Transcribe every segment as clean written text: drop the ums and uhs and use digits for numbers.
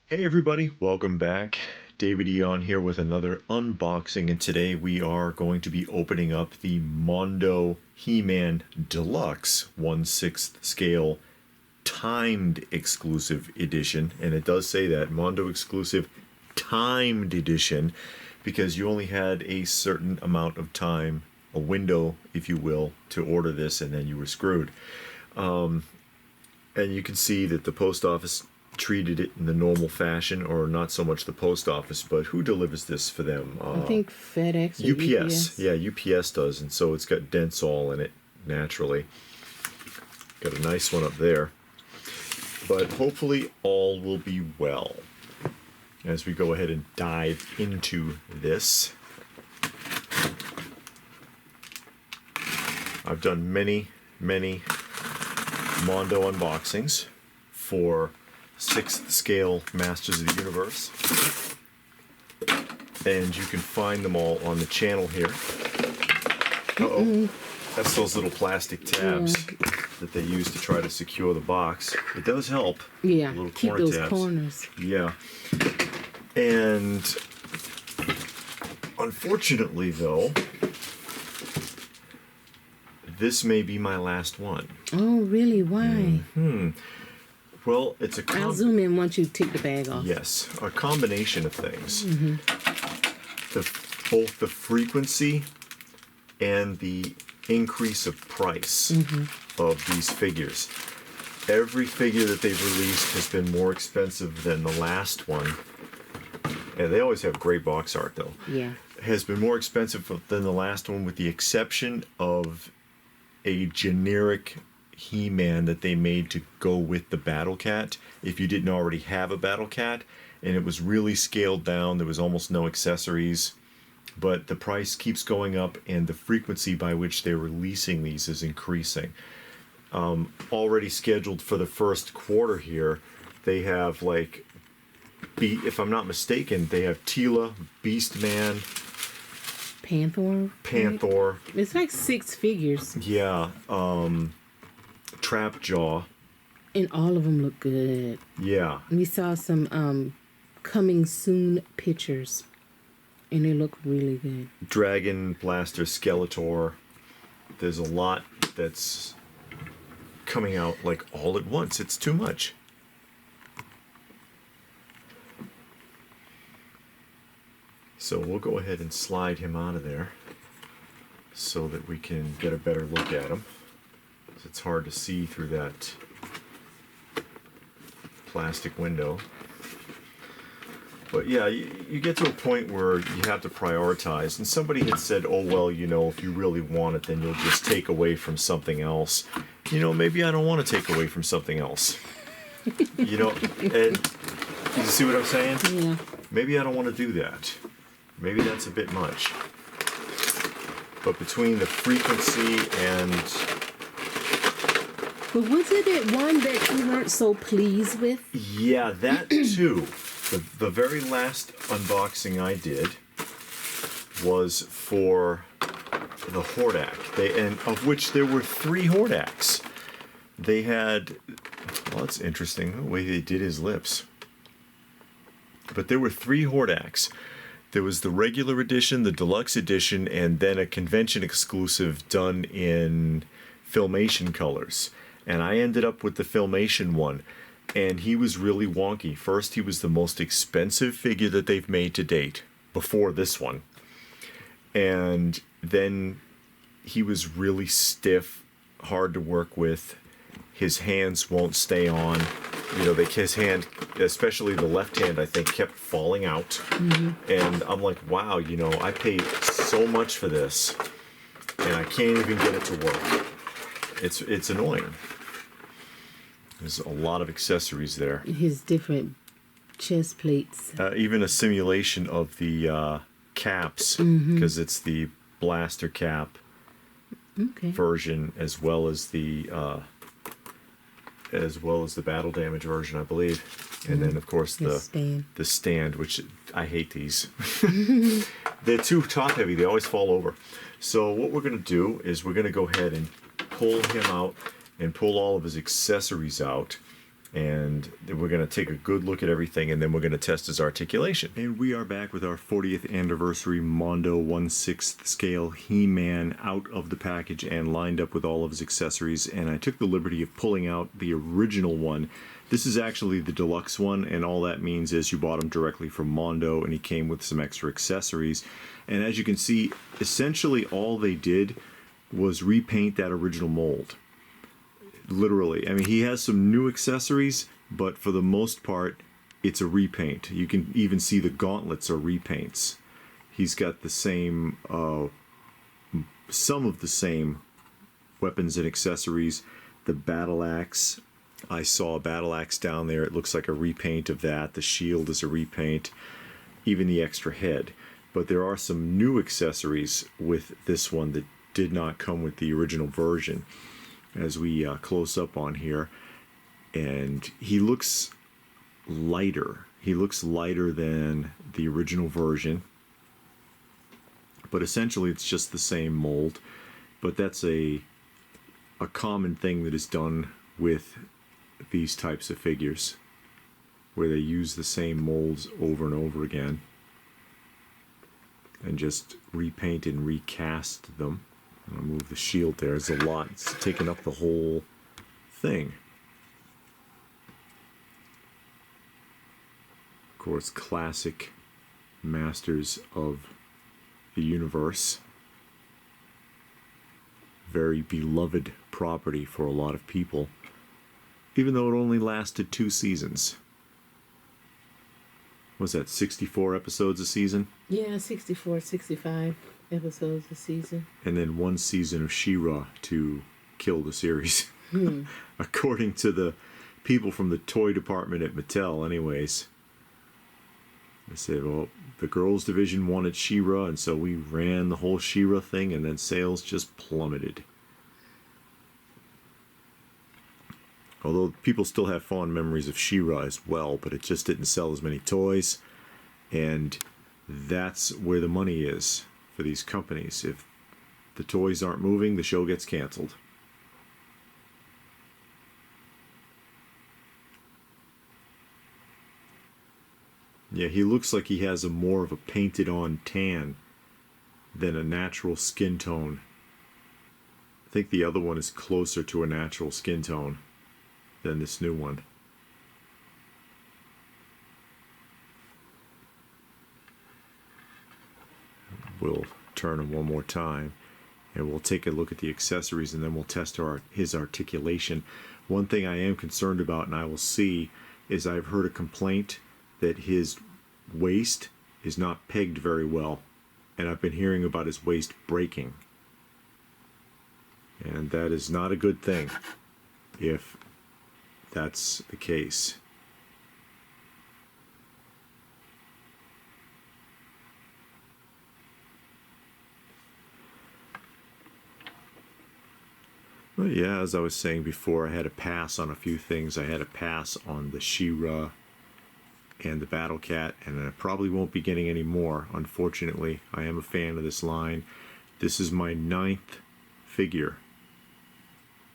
Hey everybody, welcome back. David E on here with another unboxing, and today we are going to be opening up the Mondo He-Man Deluxe 1/6 scale timed exclusive edition. And it does say that, Mondo exclusive timed edition, because you only had a certain amount of time, a window if you will, to order this, and then you were screwed. And you can see that the post office treated it in the normal fashion, or not so much the post office, but who delivers this for them? I think FedEx or UPS. Yeah, UPS does, and so it's got dents all in it naturally. Got a nice one up there. But hopefully all will be well as we go ahead and dive into this. I've done many Mondo unboxings for 6th scale Masters of the Universe, and you can find them all on the channel here. Uh-oh, that's those little plastic tabs that they use to try to secure the box. It does help. Yeah, little keep corner those tabs. corners. Yeah. And unfortunately though, this may be my last one. Oh, really? Why? Well, it's I'll zoom in once you take the bag off. Yes, a combination of things. Both the frequency and the increase of price of these figures. Every figure that they've released has been more expensive than the last one. And they always have great box art though. Yeah. Has been more expensive than the last one, with the exception of a generic He-Man that they made to go with the Battle Cat, if you didn't already have a Battle Cat, and it was really scaled down. There was almost no accessories, but the price keeps going up, and the frequency by which they're releasing these is increasing. Already scheduled for the first quarter here, they have, like, if I'm not mistaken, they have Teela, Beastman, Panther. It's like 6 figures. Yeah, Trapjaw. And all of them look good. Yeah. We saw some coming soon pictures, and they look really good. Dragon Blaster, Skeletor. There's a lot that's coming out like all at once. It's too much. So we'll go ahead and slide him out of there so that we can get a better look at him. It's hard to see through that plastic window. But yeah, you get to a point where you have to prioritize. And somebody had said, oh, well, you know, if you really want it, then you'll just take away from something else. You know, maybe I don't want to take away from something else. You know, and you see what I'm saying? Yeah. Maybe I don't want to do that. Maybe that's a bit much. But between the frequency and... But was it that one that you weren't so pleased with? Yeah, that too. The very last unboxing I did was for the Hordak, and of which there were 3 Hordaks. They had, well, that's interesting, the way they did his lips. But there were 3 Hordaks. There was the regular edition, the deluxe edition, and then a convention exclusive done in Filmation colors. And I ended up with the Filmation one, and he was really wonky. First, he was the most expensive figure that they've made to date, before this one. And then he was really stiff, hard to work with. His hands won't stay on. You know, his hand, especially the left hand, I think, kept falling out. And I'm like, wow, you know, I paid so much for this, and I can't even get it to work. It's annoying. There's a lot of accessories there. His different chest plates. Even a simulation of the caps, because it's the blaster cap version, as well as the battle damage version, I believe. And then, of course, the stand, which I hate these. They're too top heavy. They always fall over. So what we're going to do is we're going to go ahead and pull him out and pull all of his accessories out. And then we're going to take a good look at everything, and then we're going to test his articulation. And we are back with our 40th anniversary Mondo 1/6 scale He-Man out of the package and lined up with all of his accessories. And I took the liberty of pulling out the original one. This is actually the deluxe one, and all that means is you bought him directly from Mondo, and he came with some extra accessories. And as you can see, essentially all they did was repaint that original mold. Literally. I mean, he has some new accessories, but for the most part, it's a repaint. You can even see the gauntlets are repaints. He's got the same, some of the same weapons and accessories. The battle axe, I saw a battle axe down there. It looks like a repaint of that. The shield is a repaint. Even the extra head. But there are some new accessories with this one that did not come with the original version. As we close up on here, and he looks lighter. He looks lighter than the original version, but essentially it's just the same mold. But that's a common thing that is done with these types of figures, where they use the same molds over and over again and just repaint and recast them. I'll move the shield there. There's a lot. It's taking up the whole thing. Of course, classic Masters of the Universe. Very beloved property for a lot of people, even though it only lasted 2 seasons. Was that 64 episodes a season? Yeah, 64, 65 episodes a season. And then 1 season of She-Ra to kill the series. According to the people from the toy department at Mattel, anyways. They said, well, the girls division wanted She-Ra, and so we ran the whole She-Ra thing, and then sales just plummeted. Although people still have fond memories of She-Ra as well, but it just didn't sell as many toys. And that's where the money is for these companies. If the toys aren't moving, the show gets canceled. Yeah, he looks like he has a more of a painted on tan than a natural skin tone. I think the other one is closer to a natural skin tone than this new one. We'll turn him one more time, and we'll take a look at the accessories, and then we'll test his articulation. One thing I am concerned about, and I will see, is I've heard a complaint that his waist is not pegged very well, and I've been hearing about his waist breaking, and that is not a good thing if that's the case. Well, yeah, as I was saying before, I had a pass on a few things. I had a pass on the She-Ra and the Battle Cat, and I probably won't be getting any more, unfortunately. I am a fan of this line. This is my 9th figure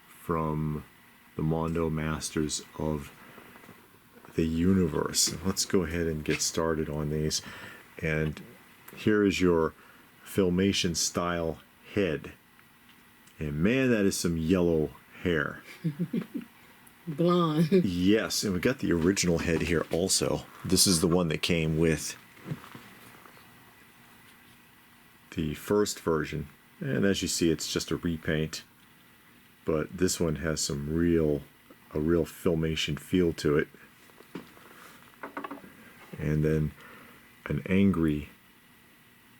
from the Mondo Masters of the Universe. Let's go ahead and get started on these. And here is your Filmation style head. And man, that is some yellow hair. Blonde. Yes, and we got the original head here also. This is the one that came with the first version. And as you see, it's just a repaint. But this one has a real Filmation feel to it. And then an angry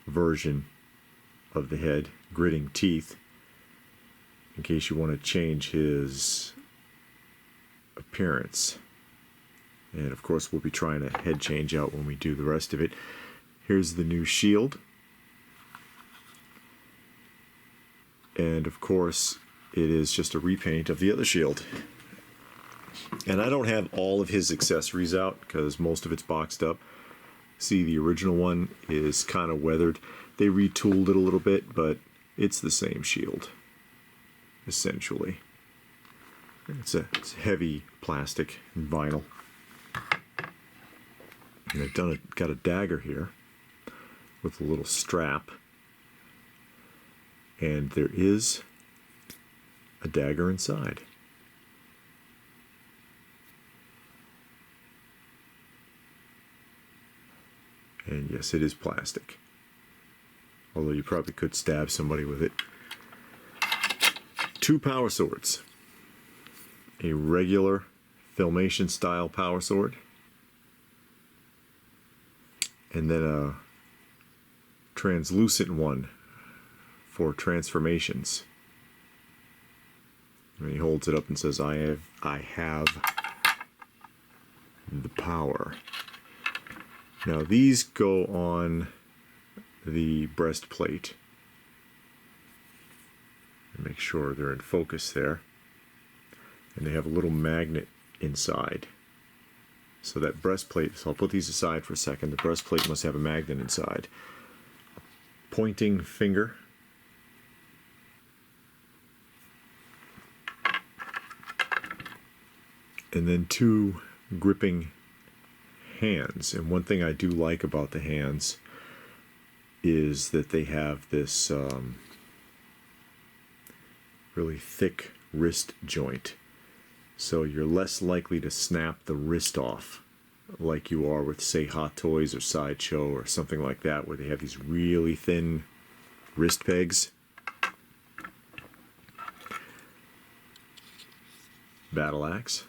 version of the head, gritting teeth, in case you want to change his appearance. And of course, we'll be trying a head change out when we do the rest of it. Here's the new shield. And of course, it is just a repaint of the other shield. And I don't have all of his accessories out because most of it's boxed up. See, the original one is kind of weathered. They retooled it a little bit, but it's the same shield, essentially. It's heavy plastic and vinyl. And I've got a dagger here with a little strap. And there is a dagger inside. And yes, it is plastic. Although you probably could stab somebody with it. 2 power swords. A regular Filmation style power sword. And then a translucent one for transformations. And he holds it up and says, I have the power. Now these go on the breastplate. Make sure they're in focus there. And they have a little magnet inside. So that breastplate, so I'll put these aside for a second. The breastplate must have a magnet inside. Pointing finger. And then 2 gripping hands. And one thing I do like about the hands is that they have this really thick wrist joint. So you're less likely to snap the wrist off like you are with, say, Hot Toys or Sideshow or something like that, where they have these really thin wrist pegs. Battle axe,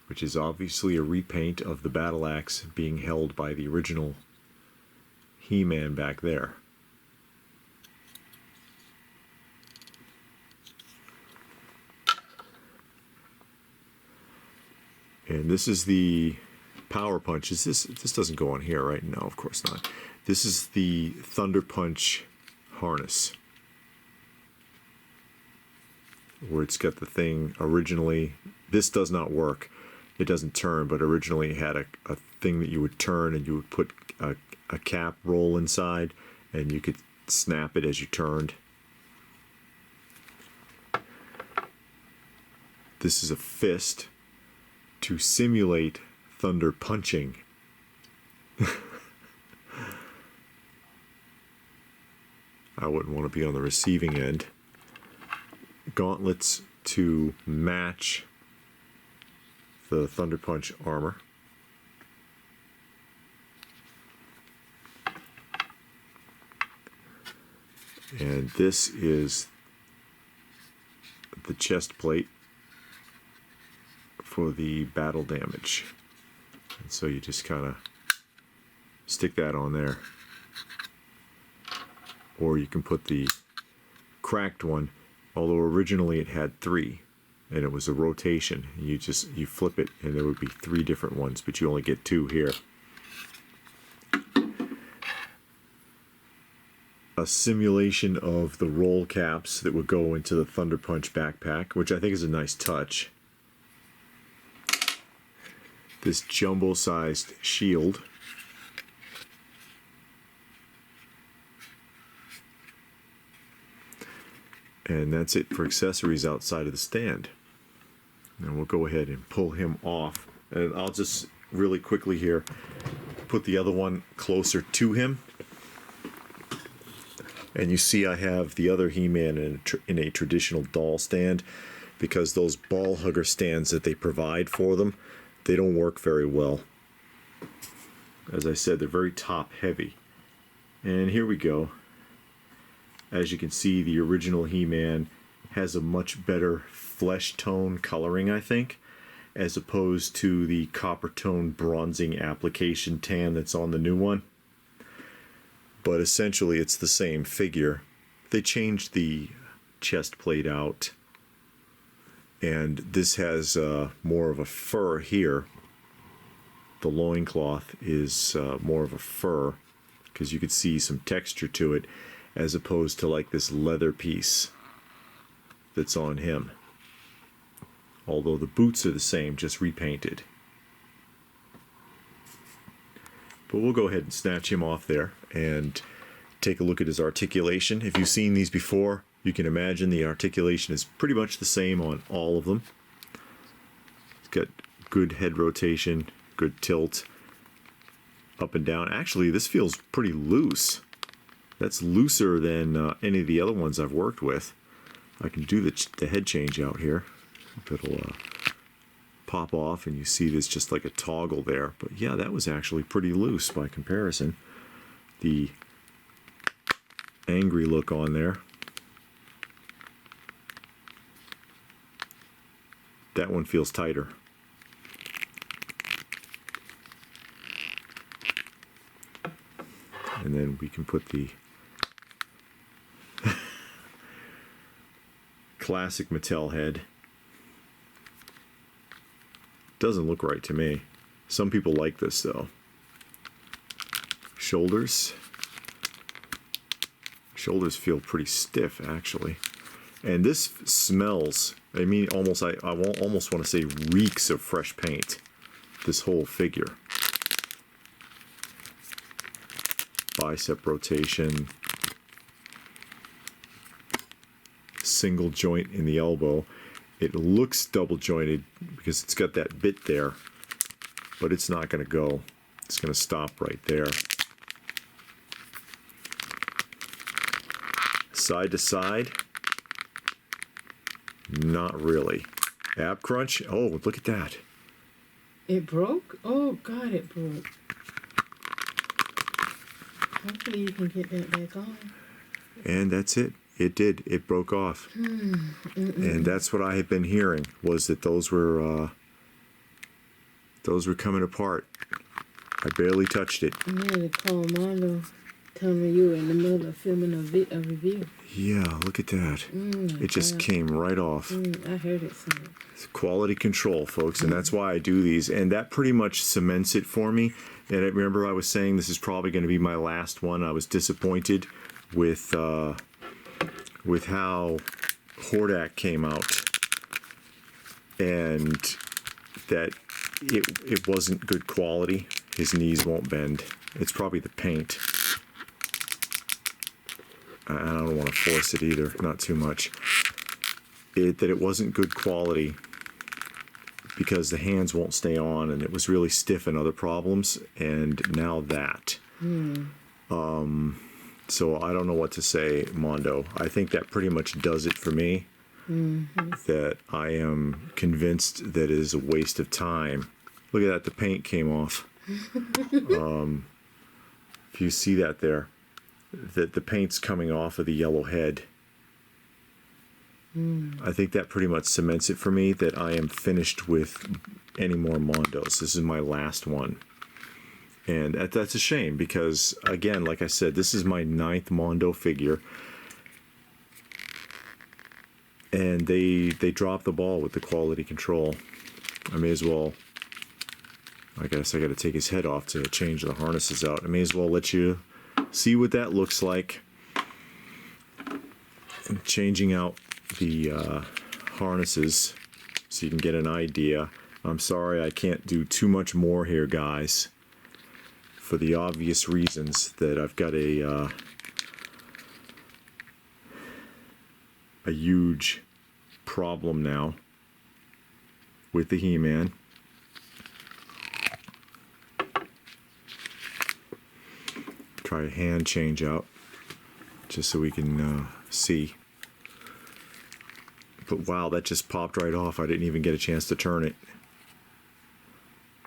which is obviously a repaint of the battle axe being held by the original He-Man back there. And this is the power punch. This doesn't go on here, right? No, of course not. This is the Thunder Punch harness, where it's got the thing originally. This does not work. It doesn't turn, but originally it had a thing that you would turn, and you would put a cap roll inside, and you could snap it as you turned. This is a fist to simulate thunder punching. I wouldn't want to be on the receiving end. Gauntlets to match the Thunder Punch armor. And this is the chest plate for the battle damage. And so you just kind of stick that on there. Or you can put the cracked one, although originally it had 3 and it was a rotation. You flip it and there would be 3 different ones, but you only get 2 here. A simulation of the roll caps that would go into the Thunder Punch backpack, which I think is a nice touch. This jumbo-sized shield. And that's it for accessories outside of the stand. And we'll go ahead and pull him off. And I'll just really quickly here put the other one closer to him. And you see I have the other He-Man in a traditional doll stand, because those ball hugger stands that they provide for them, they don't work very well. As I said, they're very top heavy. And here we go. As you can see, the original He-Man has a much better flesh tone coloring, I think, as opposed to the copper tone bronzing application tan that's on the new one. But essentially it's the same figure. They changed the chest plate out, and this has more of a fur here. The loincloth is more of a fur, because you could see some texture to it, as opposed to like this leather piece that's on him. Although the boots are the same, just repainted. But we'll go ahead and snatch him off there and take a look at his articulation. If you've seen these before, you can imagine the articulation is pretty much the same on all of them. got good head rotation, good tilt, up and down. Actually, this feels pretty loose. That's looser than any of the other ones I've worked with. I can do the head change out here. It'll pop off and you see there's just like a toggle there. But yeah, that was actually pretty loose by comparison. The angry look on there. That one feels tighter. And then we can put the classic Mattel head. Doesn't look right to me. Some people like this though. Shoulders. Shoulders feel pretty stiff actually. And this smells, I mean, almost, I almost want to say reeks of fresh paint. This whole figure. Bicep rotation. Single joint in the elbow. It looks double jointed because it's got that bit there, but it's not going to go. It's going to stop right there. Side to side. Not really. Ab crunch. Oh, look at that. It broke? Oh, God, it broke. Hopefully you can get that back on. And that's it. It did. It broke off. And that's what I had been hearing, was that those were coming apart. I barely touched it. You had to call Mondo, tell me you were in the middle of filming a review. Yeah, look at that. It just came right off. I heard it sound. It's quality control, folks, and that's why I do these. And that pretty much cements it for me. And I remember I was saying this is probably going to be my last one. I was disappointed with how Hordak came out, and that it wasn't good quality. His knees won't bend. It's probably the paint. I don't want to force it either, not too much. That it wasn't good quality because the hands won't stay on, and it was really stiff and other problems, and now that. So I don't know what to say, Mondo. I think that pretty much does it for me. That I am convinced that it is a waste of time. Look at that, the paint came off. If you see that there, that the paint's coming off of the yellow head. I think that pretty much cements it for me that I am finished with any more Mondos. This is my last one. And that's a shame because, again, like I said, this is my 9th Mondo figure. And they dropped the ball with the quality control. I may as well, I guess I got to take his head off to change the harnesses out. I may as well let you see what that looks like. And changing out the harnesses so you can get an idea. I'm sorry I can't do too much more here, guys, for the obvious reasons that I've got a huge problem now with the He-Man. Try a hand change out just so we can see. But wow, that just popped right off. I didn't even get a chance to turn it.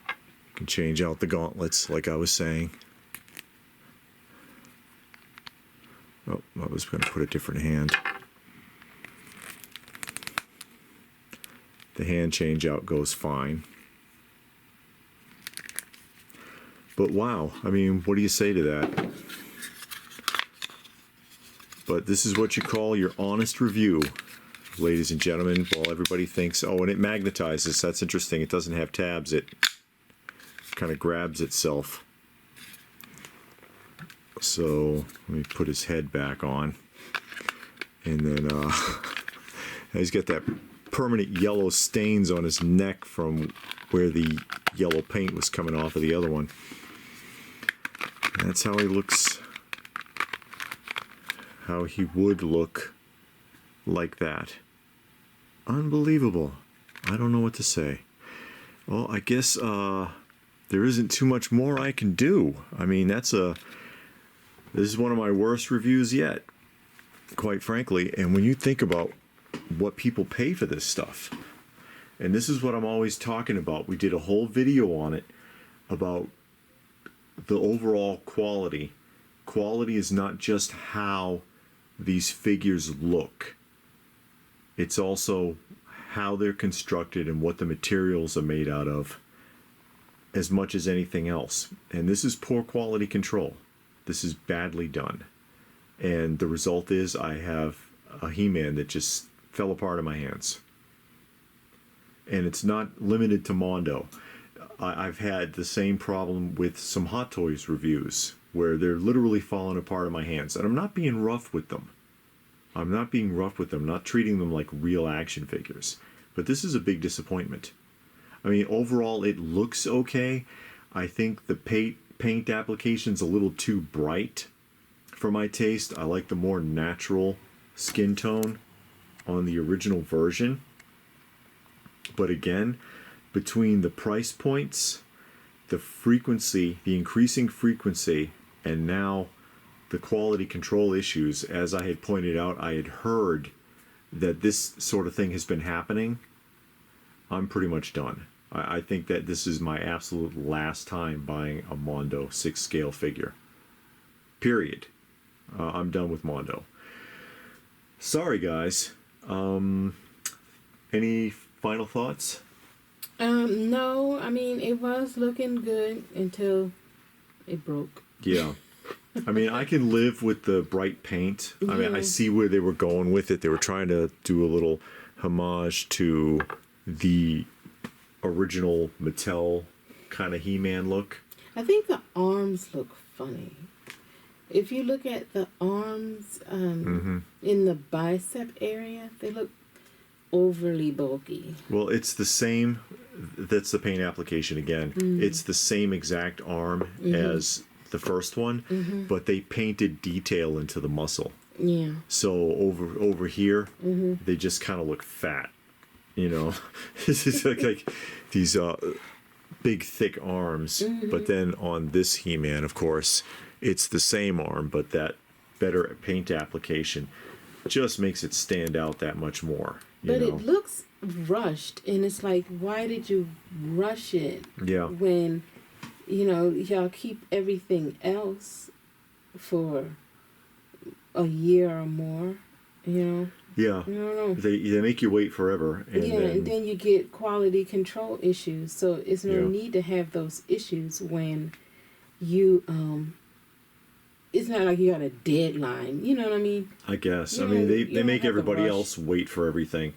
You can change out the gauntlets like I was saying. Oh, I was going to put a different hand. The hand change out goes fine. But wow, I mean, what do you say to that? But this is what you call your honest review, ladies and gentlemen. While everybody thinks, oh, and it magnetizes. That's interesting. It doesn't have tabs. It kind of grabs itself. So let me put his head back on. And then he's got that permanent yellow stains on his neck from where the yellow paint was coming off of the other one. That's how he looks, how he would look like that. Unbelievable. I don't know what to say. Well, I guess there isn't too much more I can do. I mean, this is one of my worst reviews yet, quite frankly. And when you think about what people pay for this stuff, and this is what I'm always talking about. We did a whole video on it about the overall quality. Quality is not just how these figures look. It's also how they're constructed and what the materials are made out of, as much as anything else. And this is poor quality control. This is badly done. And the result is I have a He-Man that just fell apart in my hands. And it's not limited to Mondo. I've had the same problem with some Hot Toys reviews where they're literally falling apart in my hands. And I'm not being rough with them. I'm not being rough with them, not treating them like real action figures. But this is a big disappointment. I mean, overall, it looks okay. I think the paint application's a little too bright for my taste. I like the more natural skin tone on the original version. But again, between the price points, the frequency, the increasing frequency, and now the quality control issues, as I had pointed out, I had heard that this sort of thing has been happening. I'm pretty much done. I think that this is my absolute last time buying a Mondo 6 scale figure. Period. I'm done with Mondo. Sorry, guys. Any final thoughts? No, I mean, it was looking good until it broke. Yeah. I mean, I can live with the bright paint. I mean, I see where they were going with it. They were trying to do a little homage to the original Mattel kind of He-Man look. I think the arms look funny. If you look at the arms in the bicep area, they look overly bulky. Well, it's the same. That's the paint application again. It's the same exact arm as the first one, but they painted detail into the muscle. Yeah. So over here, they just kind of look fat. You know, it's just like these big, thick arms. But then on this He-Man, of course, it's the same arm, but that better paint application just makes it stand out that much more. But it looks rushed, and it's like, why did you rush it? Yeah. When, y'all keep everything else for a year or more, Yeah. I don't know. They make you wait forever. And and then you get quality control issues. So it's no need to have those issues when you, it's not like you got a deadline. You know what I mean? I guess. I mean, they make everybody else wait for everything.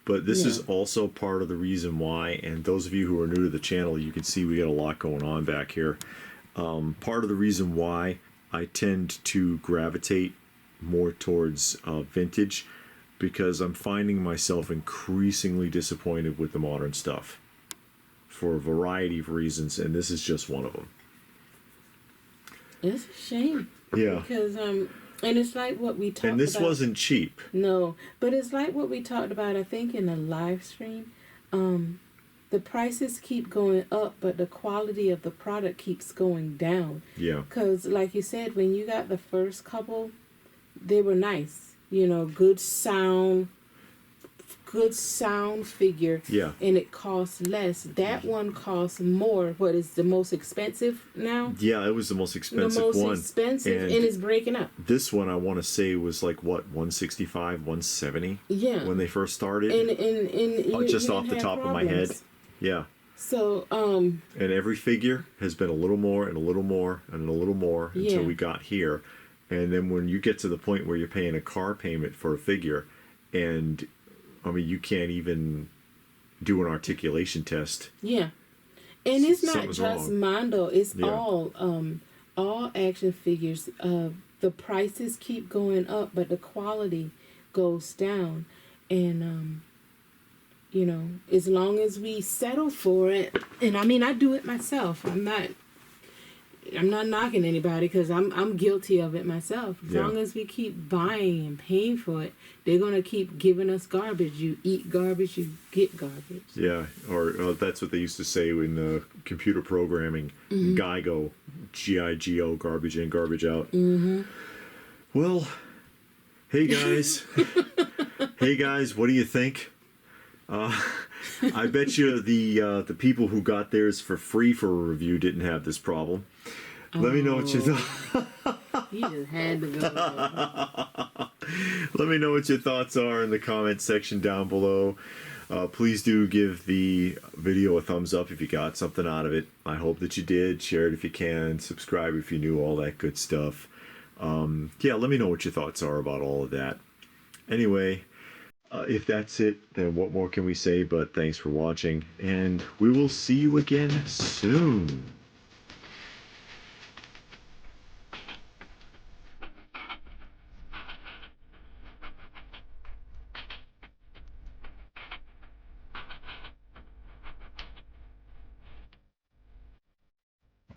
But this is also part of the reason why, and those of you who are new to the channel, you can see we got a lot going on back here. Part of the reason why I tend to gravitate more towards vintage, because I'm finding myself increasingly disappointed with the modern stuff for a variety of reasons, and this is just one of them. It's a shame. Yeah. Because and it's like what we talked about. And this wasn't cheap. No, but it's like what we talked about, I think, in the live stream. The prices keep going up, but the quality of the product keeps going down. Yeah. Because, like you said, when you got the first couple, they were nice. Good sound figure. Yeah. And it costs less. That one costs more. What is the most expensive now? Yeah, it was the most expensive one. The most expensive, and it's breaking up. This one, I want to say, was like, what, 165, 170? Yeah. When they first started? And just off the top of my head. Yeah. So, and every figure has been a little more and a little more and a little more until we got here. And then when you get to the point where you're paying a car payment for a figure, and I mean, you can't even do an articulation test. Yeah. And it's not Something's just wrong. Mondo, it's all action figures. The prices keep going up, but the quality goes down. And as long as we settle for it, and I mean, I do it myself. I'm not I'm not knocking anybody because I'm guilty of it myself. As Yeah. long as we keep buying and paying for it, they're gonna keep giving us garbage. You eat garbage, you get garbage. Yeah, or that's what they used to say in computer programming. GIGO, GIGO, garbage in, garbage out. Well, hey guys, hey guys, what do you think? I bet you the people who got theirs for free for a review didn't have this problem. Let me know what you thought. You just had to go there. Let me know what your thoughts are in the comment section down below. Please do give the video a thumbs up if you got something out of it. I hope that you did. Share it if you can. Subscribe if you knew, all that good stuff. Yeah, let me know what your thoughts are about all of that. Anyway, if that's it, then what more can we say but thanks for watching, and we will see you again soon.